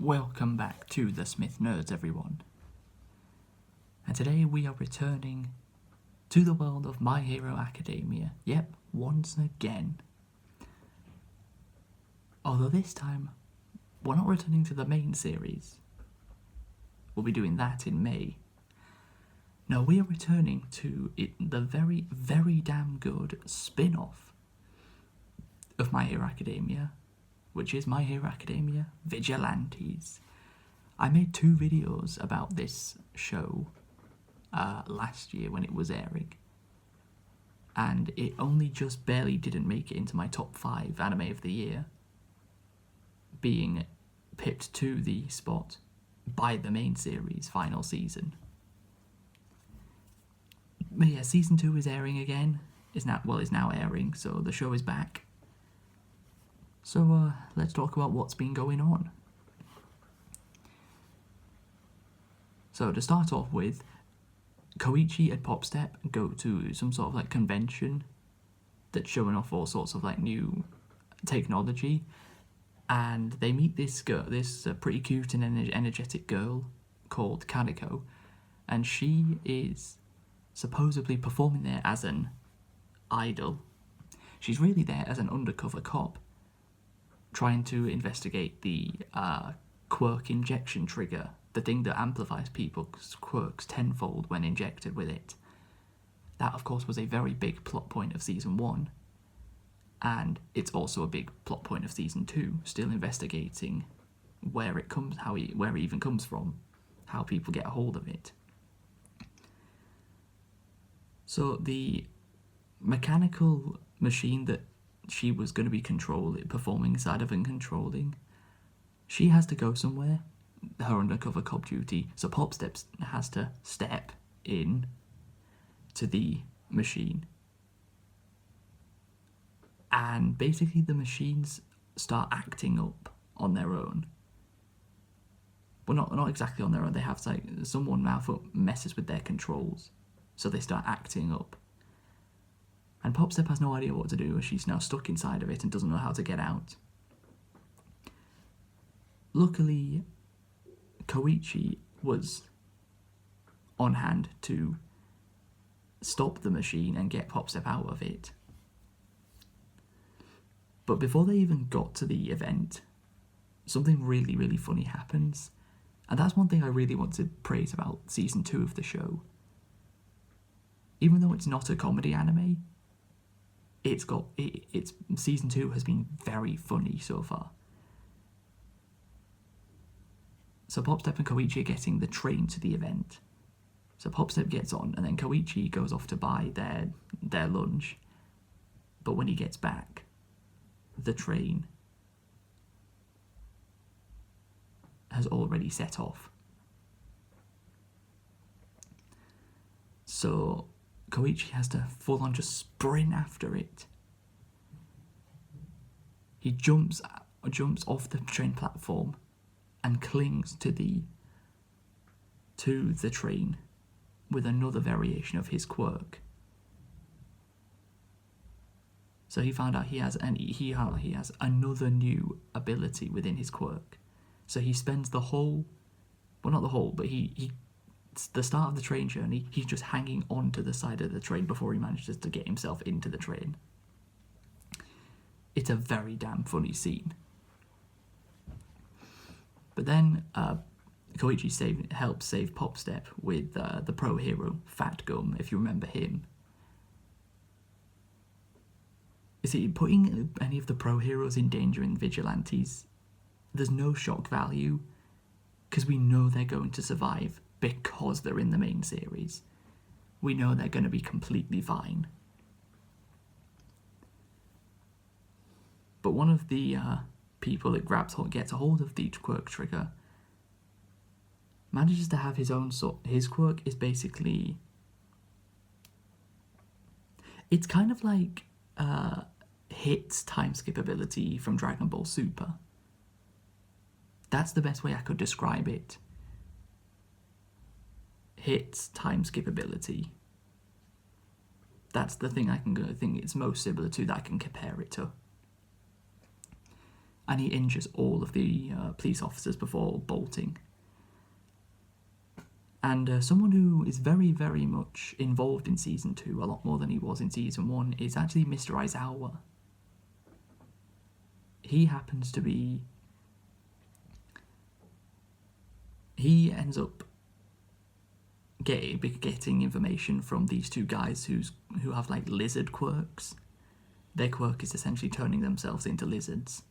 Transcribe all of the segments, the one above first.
Welcome back to the Smith Nerds, everyone. And today we are returning to the world of My Hero Academia. Yep, once again. Although this time, we're not returning to the main series. We'll be doing that in May. No, we are returning to the very, very damn good spin-off of My Hero Academia, which is My Hero Academia Vigilantes. I made 2 videos about this show last year when it was airing, and it only just barely didn't make it into my top 5 anime of the year, being pipped to the spot by the main series final season. But yeah, season 2 is airing again. Is now airing, so the show is back. So let's talk about what's been going on. So to start off with, Koichi and Popstep go to some sort of like convention that's showing off all sorts of like new technology, and they meet this girl, this pretty cute and energetic girl called Kaneko, and she is supposedly performing there as an idol. She's really there as an undercover cop, trying to investigate the quirk injection trigger, the thing that amplifies people's quirks tenfold when injected with it. That, of course, was a very big plot point of Season 1, and it's also a big plot point of Season 2, still investigating where it even comes from, how people get a hold of it. So the mechanical machine that she was going to be performing inside of and controlling, she has to go somewhere, her undercover cop duty, so Popstep has to step in to the machine. And basically the machines start acting up on their own. Well, not exactly on their own, they have someone messes with their controls, so they start acting up. And Popstep has no idea what to do, as she's now stuck inside of it and doesn't know how to get out. Luckily, Koichi was on hand to stop the machine and get Popstep out of it. But before they even got to the event, something really, really funny happens. And that's one thing I really want to praise about Season 2 of the show. Even though it's not a comedy anime, it's Season 2 has been very funny so far. So Popstep and Koichi are getting the train to the event. So Popstep gets on, and then Koichi goes off to buy their lunch. But when he gets back, the train has already set off. So Koichi has to full on just sprint after it. He jumps off the train platform and clings to the train with another variation of his quirk. So he found out he has another new ability within his quirk. So he spends the start of the train journey, he's just hanging on to the side of the train before he manages to get himself into the train. It's a very damn funny scene. But then Koichi helps save Popstep with the pro hero, Fat Gum, if you remember him. You see, putting any of the pro heroes in danger in Vigilantes, there's no shock value, because we know they're going to survive because they're in the main series. We know they're going to be completely fine. But one of the people that gets a hold of the quirk trigger manages to have his own his quirk is basically, it's kind of like Hit's time skip ability from Dragon Ball Super. That's the best way I could describe it. Hit's time skip ability. That's the thing I think it's most similar to that I can compare it to. and he injures all of the police officers before bolting. And someone who is very, very much involved in Season 2, a lot more than he was in Season 1, is actually Mr. Aizawa. He happens to be... He ends up getting information from these two guys who have like lizard quirks. Their quirk is essentially turning themselves into lizards.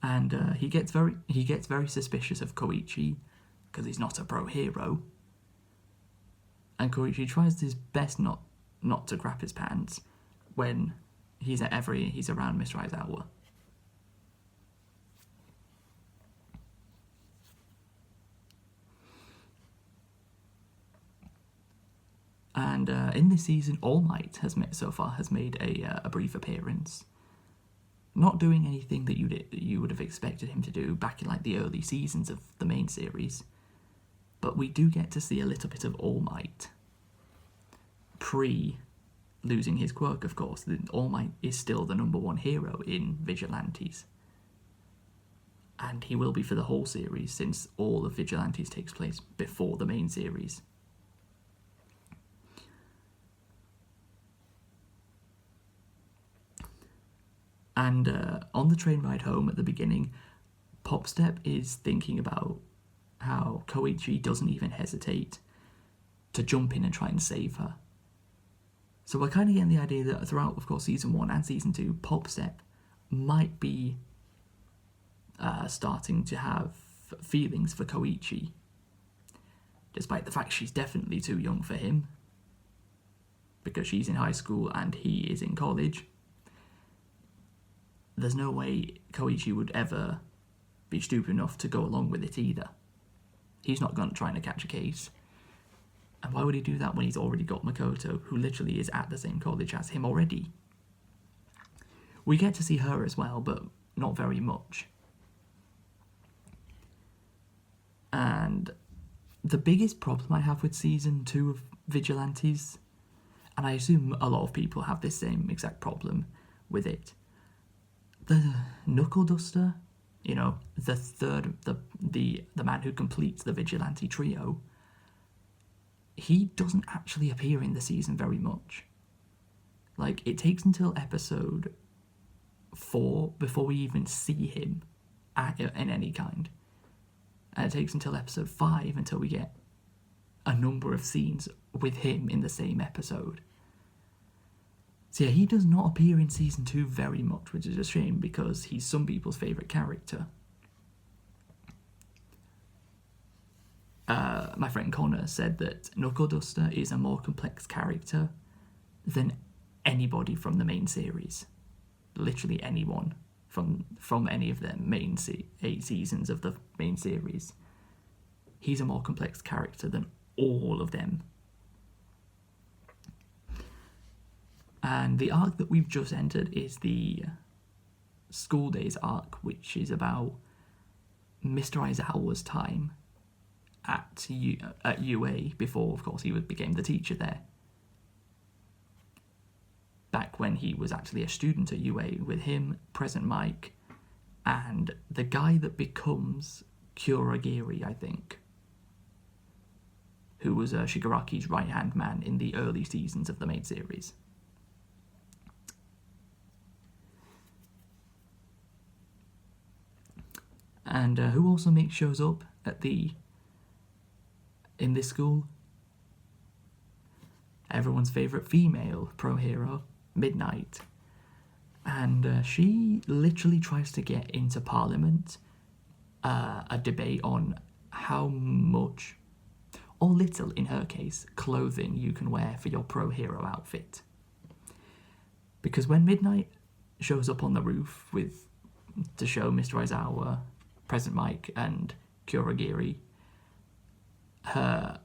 And he gets very suspicious of Koichi because he's not a pro hero. And Koichi tries his best not to crap his pants when he's around Mr. Aizawa. And in this season, All Might has made a brief appearance, not doing anything that you would have expected him to do back in like the early seasons of the main series, but we do get to see a little bit of All Might pre losing his quirk. Of course, All Might is still the #1 hero in Vigilantes, and he will be for the whole series since all of Vigilantes takes place before the main series. And on the train ride home at the beginning, Popstep is thinking about how Koichi doesn't even hesitate to jump in and try and save her. So we're kind of getting the idea that throughout, of course, Season 1 and Season 2, Popstep might be starting to have feelings for Koichi, despite the fact she's definitely too young for him, because she's in high school and he is in college. There's no way Koichi would ever be stupid enough to go along with it either. He's not trying to catch a case. And why would he do that when he's already got Makoto, who literally is at the same college as him already? We get to see her as well, but not very much. And the biggest problem I have with Season 2 of Vigilantes, and I assume a lot of people have this same exact problem with it, the Knuckle Duster, the man who completes the Vigilante trio, he doesn't actually appear in the season very much. Like, it takes until episode 4 before we even see him in any kind. And it takes until episode 5 until we get a number of scenes with him in the same episode. So yeah, he does not appear in Season 2 very much, which is a shame because he's some people's favourite character. My friend Connor said that Knuckle Duster is a more complex character than anybody from the main series. Literally anyone from any of the main 8 seasons of the main series. He's a more complex character than all of them. And the arc that we've just entered is the School Days arc, which is about Mr. Aizawa's time at UA before, of course, he became the teacher there. Back when he was actually a student at UA, with him, Present Mike, and the guy that becomes Kurogiri, I think, who was Shigaraki's right-hand man in the early seasons of the main series. And who also shows up in this school? Everyone's favourite female pro hero, Midnight. And she literally tries to get into Parliament a debate on how much, or little in her case, clothing you can wear for your pro hero outfit. Because when Midnight shows up on the roof to show Mr. Aizawa, Present Mike, and Kurogiri her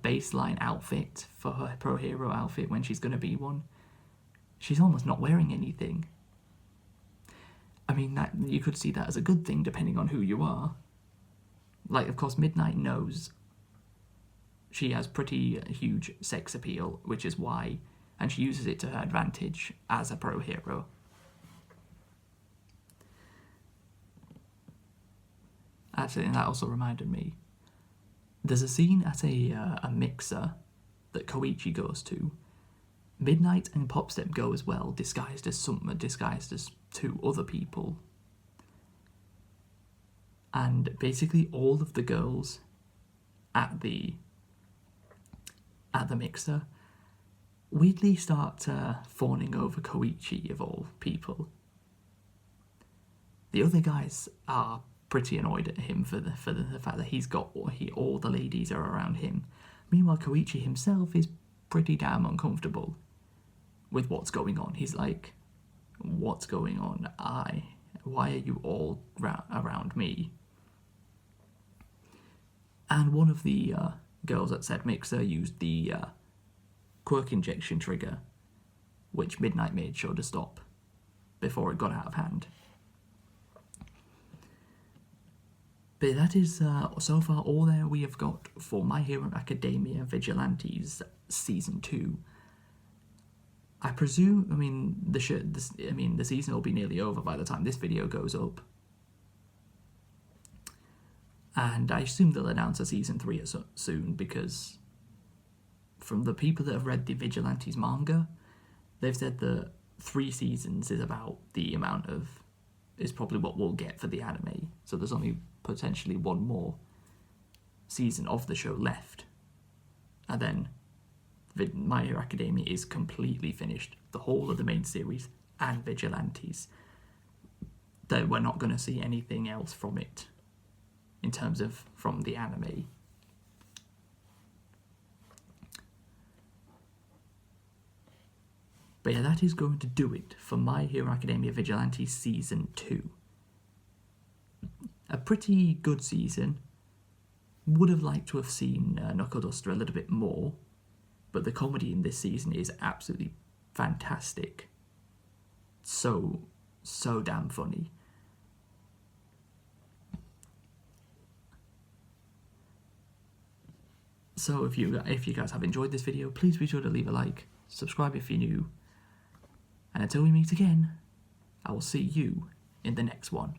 baseline outfit for her pro hero outfit when she's going to be one, she's almost not wearing anything. I mean, that you could see that as a good thing depending on who you are. Like, of course, Midnight knows she has pretty huge sex appeal, which is why, and she uses it to her advantage as a pro hero. Actually, and that also reminded me, there's a scene at a mixer that Koichi goes to. Midnight and Popstep go as well, disguised as two other people. And basically all of the girls at the mixer weirdly start fawning over Koichi, of all people. The other guys are pretty annoyed at him for the fact that he's got all the ladies are around him. Meanwhile, Koichi himself is pretty damn uncomfortable with what's going on. He's like, what's going on? Why are you all around me? And one of the girls at said mixer used the quirk injection trigger, which Midnight made sure to stop before it got out of hand. But that is so far all there we have got for My Hero Academia Vigilantes Season 2. I presume, the season will be nearly over by the time this video goes up. And I assume they'll announce a Season 3 soon, because from the people that have read the Vigilantes manga, they've said that 3 seasons is about the amount of, is probably what we'll get for the anime. So there's only potentially one more season of the show left. And then My Hero Academia is completely finished. The whole of the main series and Vigilantes. That we're not going to see anything else from it in terms of from the anime. But yeah, that is going to do it for My Hero Academia Vigilantes Season 2. A pretty good season. Would have liked to have seen Knuckle Duster a little bit more, but the comedy in this season is absolutely fantastic. So damn funny. So if you guys have enjoyed this video, please be sure to leave a like, subscribe if you're new, and until we meet again, I will see you in the next one.